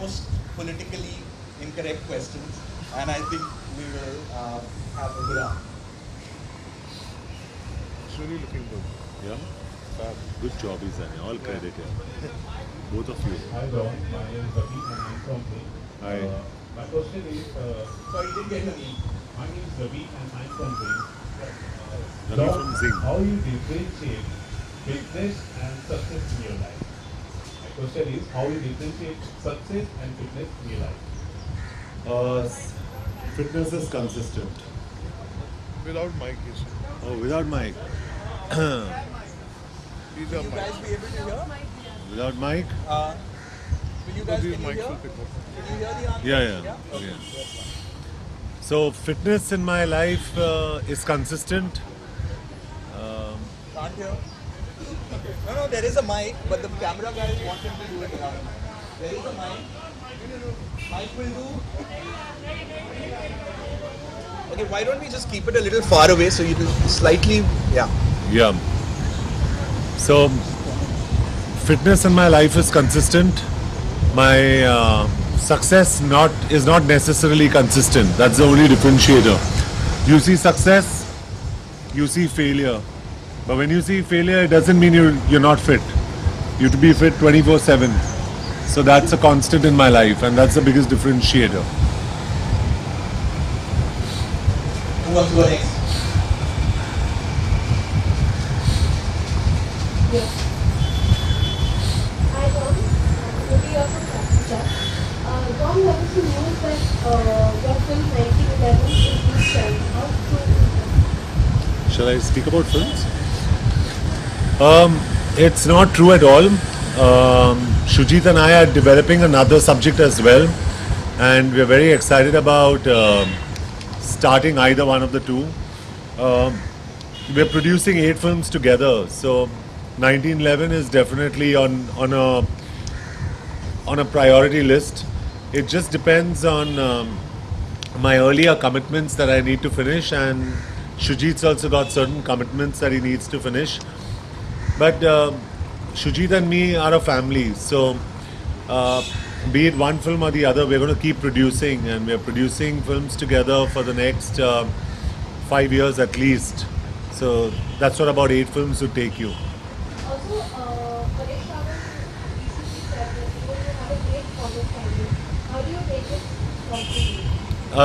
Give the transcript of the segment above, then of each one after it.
most politically incorrect questions, and I think we will have a good round. It's really looking good. Yeah? Good job, Izani. All credit here. Both of you. Hi, John. My name is Ravi and I'm from Zing. Hi. My question is, Sorry, you didn't get your name. my name is Ravi and I'm from Zing. Ravi from Zing. How you differentiate fitness and success in your life? My question is, how you differentiate success and fitness in your life? Fitness is consistent. Without mic, you see. Oh, without mic. These are Will you guys mic. be able to hear? Without mic? Will you guys, These can you mics hear? will pick up. Can you hear the answer? Yeah. Okay, Yeah. that's fine. So, fitness in my life is consistent. Can't hear? No, there is a mic, but the camera guys want him to do it without a mic. There is a mic. Mic will do. Okay, why don't we just keep it a little far away so you can slightly, yeah. Yeah. So, fitness in my life is consistent. My success is not necessarily consistent. That's the only differentiator. You see success, you see failure. But when you see failure, it doesn't mean you're not fit. You have to be fit 24/7. So that's a constant in my life, and that's the biggest differentiator. Who wants to go next? Yes. Hi, John. Maybe you're from Calcutta. John, what is the news that your film 1911 is being shelved? How true is that? Shall I speak about films? It's not true at all. Shujit and I are developing another subject as well, and we're very excited about starting either one of the two. We're producing 8 films together, so 1911 is definitely on a priority list. It just depends on my earlier commitments that I need to finish, and Shujit's also got certain commitments that he needs to finish. But Shujit and me are a family, so be it one film or the other, we're going to keep producing, and we're producing films together for the next 5 years at least. So that's what about 8 films would take you. Also, Paresh Rawal recently said that you have a great comic timing. How do you take it from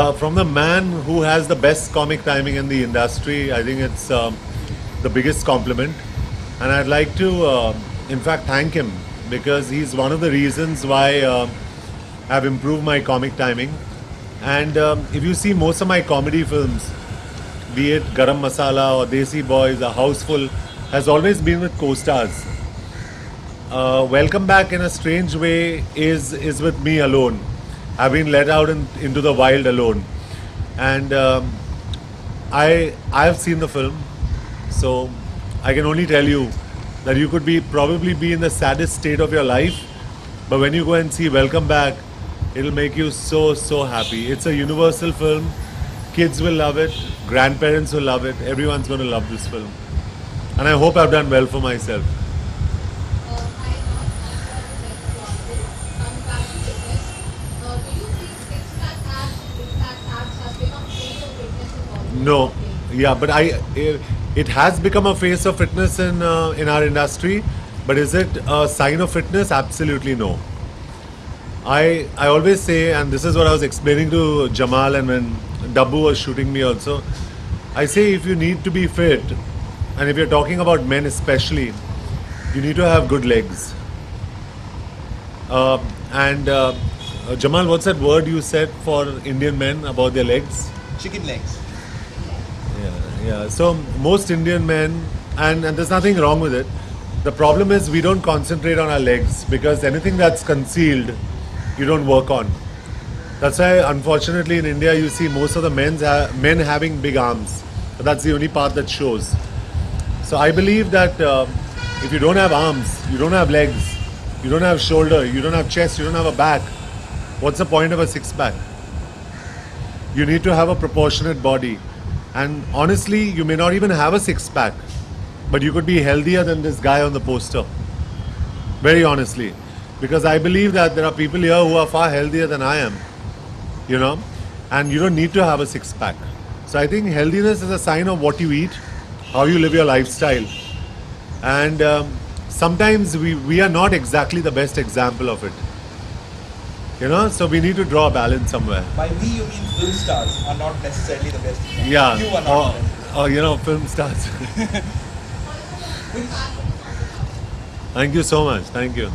you? From the man who has the best comic timing in the industry, I think it's the biggest compliment. And I'd like to, in fact, thank him, because he's one of the reasons why I've improved my comic timing. And if you see most of my comedy films, be it Garam Masala or Desi Boys, A Houseful, has always been with co-stars. Welcome Back, in a strange way, is with me alone. I've been let out into the wild alone. And I've seen the film, so I can only tell you that you could probably be in the saddest state of your life, but when you go and see Welcome Back, it'll make you so happy. It's a universal film. Kids will love it, grandparents will love it, everyone's going to love this film. And I hope I've done well for myself. Hi, John. Coming back to fitness, do you think six-pack abs has become face of fitness in Bollywood? No, yeah, but it has become a face of fitness in our industry, but is it a sign of fitness? Absolutely no. I always say, and this is what I was explaining to Jamal and when Dabbu was shooting me also, I say if you need to be fit, and if you're talking about men especially, you need to have good legs. Jamal, what's that word you said for Indian men about their legs? Chicken legs. Yeah. So most Indian men, and there's nothing wrong with it. The problem is we don't concentrate on our legs, because anything that's concealed, you don't work on. That's why, unfortunately, in India, you see most of the men having big arms. But that's the only part that shows. So I believe that if you don't have arms, you don't have legs, you don't have shoulder, you don't have chest, you don't have a back, what's the point of a six-pack? You need to have a proportionate body. And honestly, you may not even have a six-pack, but you could be healthier than this guy on the poster. Very honestly. because I believe that there are people here who are far healthier than I am, you know, and you don't need to have a six pack. So I think healthiness is a sign of what you eat, how you live your lifestyle, and sometimes we are not exactly the best example of it, you know, so we need to draw a balance somewhere. By we, you mean film stars are not necessarily the best. Yeah, You are not the best. or you know, film stars. Thank you so much. Thank you.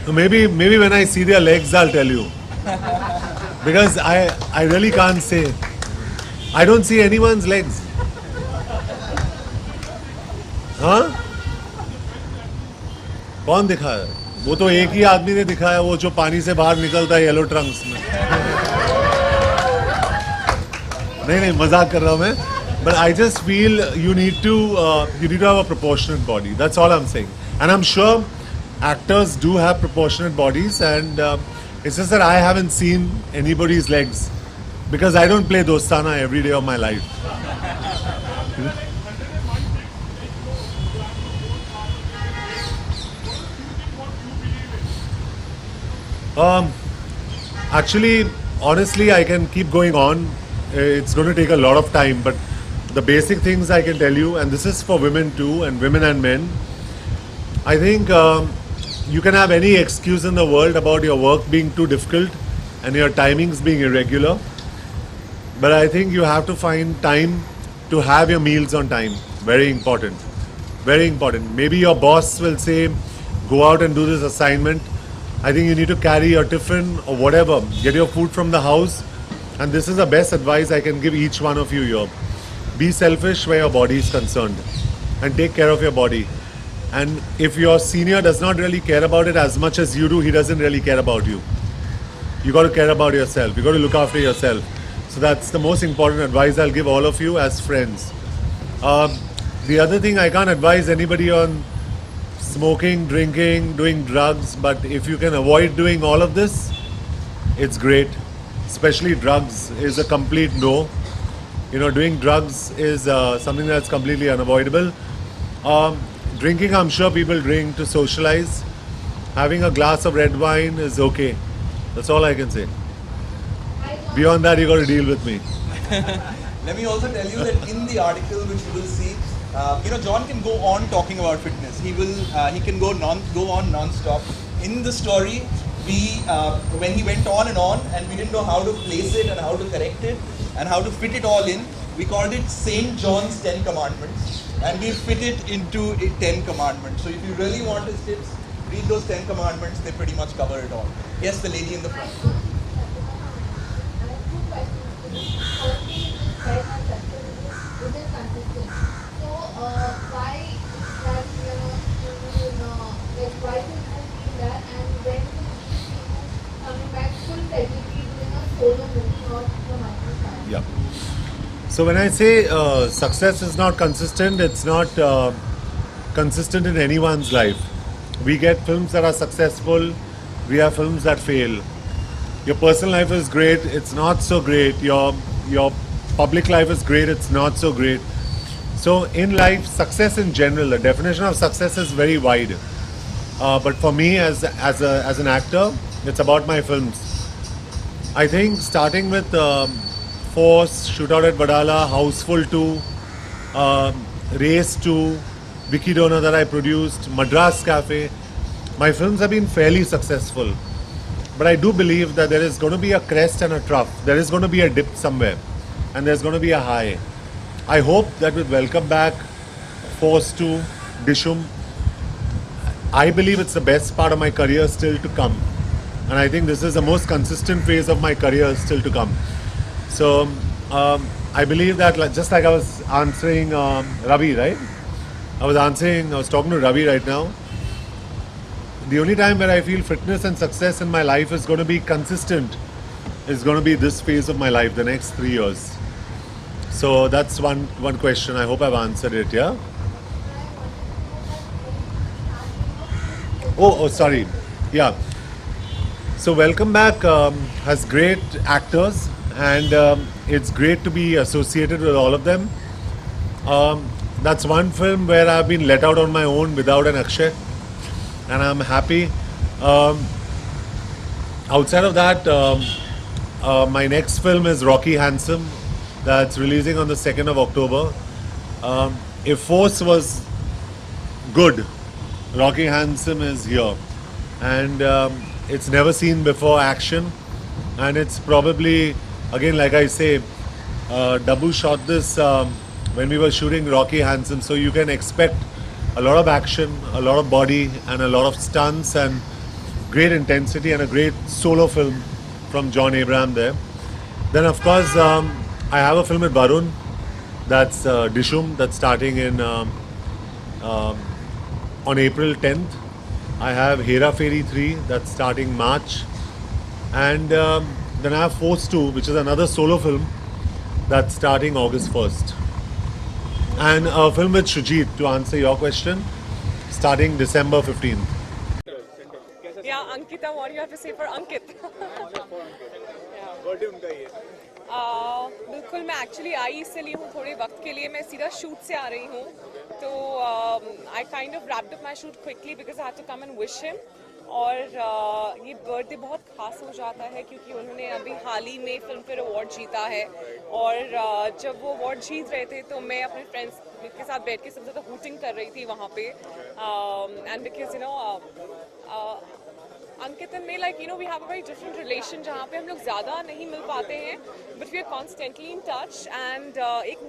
Maybe when I see their legs, I'll tell you. Because I really can't say. I don't see anyone's legs. हाँ? कौन दिखाया? वो तो एक ही आदमी ने दिखाया, वो जो पानी से बाहर निकलता है येलो ट्रंक्स में. नहीं मजाक कर रहा हूँ मैं. But I just feel you need to have a proportionate body. That's all I'm saying. And I'm sure actors do have proportionate bodies, and it's just that I haven't seen anybody's legs because I don't play Dostana every day of my life. Actually, honestly, I can keep going on. It's going to take a lot of time, but the basic things I can tell you, and this is for women too, and women and men. I think you can have any excuse in the world about your work being too difficult and your timings being irregular, but I think you have to find time to have your meals on time. Very important. Very important. Maybe your boss will say, go out and do this assignment. I think you need to carry your tiffin or whatever. Get your food from the house. And this is the best advice I can give each one of you here. Be selfish where your body is concerned and take care of your body. And if your senior does not really care about it as much as you do, he doesn't really care about you. You got to care about yourself. You got to look after yourself. So that's the most important advice I'll give all of you as friends. The other thing, I can't advise anybody on smoking, drinking, doing drugs, but if you can avoid doing all of this, it's great. Especially drugs is a complete no. You know, doing drugs is something that's completely unavoidable. Drinking, I'm sure people drink to socialize. Having a glass of red wine is okay. That's all I can say. Beyond that, you got to deal with me. Let me also tell you that in the article which you will see, John can go on talking about fitness. He can go on non-stop. In the story, when he went on and we didn't know how to place it and how to correct it and how to fit it all in, we called it Saint John's 10 Commandments, and we fit it into 10 Commandments. So if you really want his tips, read those 10 Commandments. They pretty much cover it all. Yes, the lady in the front. Yeah. So when I say success is not consistent, it's not consistent in anyone's life. We get films that are successful, we have films that fail. Your personal life is great, it's not so great. Your public life is great, it's not so great. So in life, success in general, the definition of success is very wide. But for me, as an actor, it's about my films. I think starting with Force, Shootout at Vadala, Houseful 2, Race 2, Vicky Donor that I produced, Madras Cafe, my films have been fairly successful. But I do believe that there is going to be a crest and a trough. There is going to be a dip somewhere. And there's going to be a high. I hope that with Welcome Back, Force 2, Dishum, I believe it's the best part of my career still to come. And I think this is the most consistent phase of my career still to come. So I believe that, just like I was answering Ravi, right? I was talking to Ravi right now. The only time where I feel fitness and success in my life is going to be consistent is going to be this phase of my life, the next 3 years. So that's one question. I hope I've answered it, yeah? Oh, sorry. Yeah. So Welcome Back has great actors, and it's great to be associated with all of them. That's one film where I've been let out on my own without an Akshay, and I'm happy. Um, Outside of that, my next film is Rocky Handsome, that's releasing on the 2nd of October. If Force was good, Rocky Handsome is here, and it's never seen before action, and it's probably, again, like I say, Dabu shot this when we were shooting Rocky Handsome, so you can expect a lot of action, a lot of body, and a lot of stunts, and great intensity, and a great solo film from John Abraham there. Then, of course, I have a film with Varun, that's Dishum, that's starting in on April 10th. I have Hera Fairy 3, that's starting March. And then I have Force 2, which is another solo film, that's starting August 1st. And a film with Shujit, to answer your question, starting December 15th. Yeah, Ankita, what do you have to say for Ankit? बिल्कुल मैं actually I इसलिए हूँ थोड़े वक्त के लिए मैं सीधा शूट से आ रही हूँ तो I kind of wrapped up my shoot quickly because I had to come and wish him और ये बर्थडे बहुत खास हो जाता है क्योंकि उन्होंने अभी हाल ही में फिल्म फेयर अवार्ड जीता है और जब वो अवार्ड जीत रहे थे तो मैं अपने फ्रेंड्स के साथ बैठ के सबसे ज़्यादा हूटिंग कर रही थी वहाँ पे and because you know Ankit and me like you know we have a very different relation जहाँ पे हम लोग ज़्यादा नहीं मिल पाते हैं but we are constantly in touch and एक